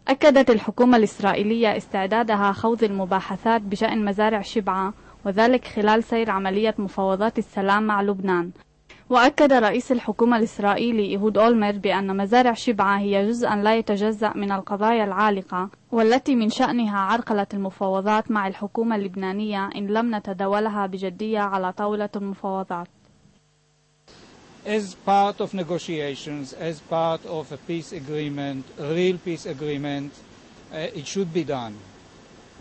أكدت الحكومة الإسرائيلية استعدادها خوض المباحثات بشأن مزارع شبعة، وذلك خلال سير عملية مفاوضات السلام مع لبنان. وأكد رئيس الحكومة الإسرائيلي إيهود أولمرت بأن مزارع شبعة هي جزءا لا يتجزأ من القضايا العالقة، والتي من شأنها عرقلة المفاوضات مع الحكومة اللبنانية إن لم نتداولها بجدية على طاولة المفاوضات. As part of negotiations, as part of a peace agreement, a real peace agreement, it should be done.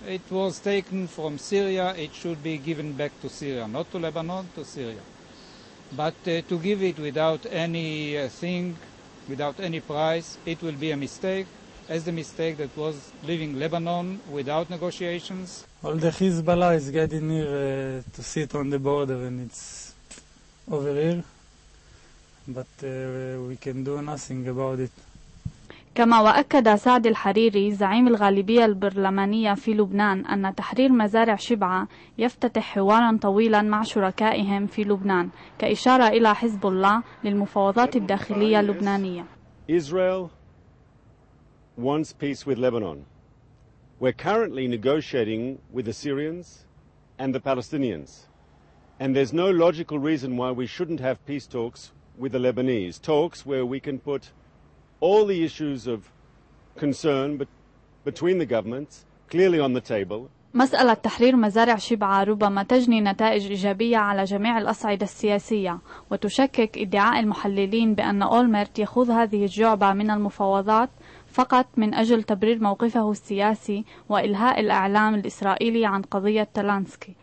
It was taken from Syria, it should be given back to Syria, not to Lebanon, to Syria. But to give it without anything, without any price, it will be a mistake, as the mistake that was leaving Lebanon without negotiations. Well, the Hezbollah is getting near to sit on the border and it's over here, but we can do nothing about it. كما وأكد سعد الحريري زعيم الغالبية البرلمانية في لبنان أن تحرير مزارع شبعة يفتتح حوارا طويلا مع شركائهم في لبنان كإشارة إلى حزب الله للمفاوضات الداخلية اللبنانية. Israel wants peace with Lebanon. We're currently negotiating with the Syrians and the Palestinians. And there's no logical reason why we shouldn't have peace talks with the Lebanese, talks where we can put all the issues of concern between the governments clearly on the table. مسألة تحرير مزارع شبعة ربما تجني نتائج إيجابية على جميع الأصعدة السياسية، وتشكك ادعاء المحللين بأن أولمرت يخوض هذه الجعبة من المفاوضات فقط من أجل تبرير موقفه السياسي وإلهاء الإعلام الإسرائيلي عن قضية تلانسكي.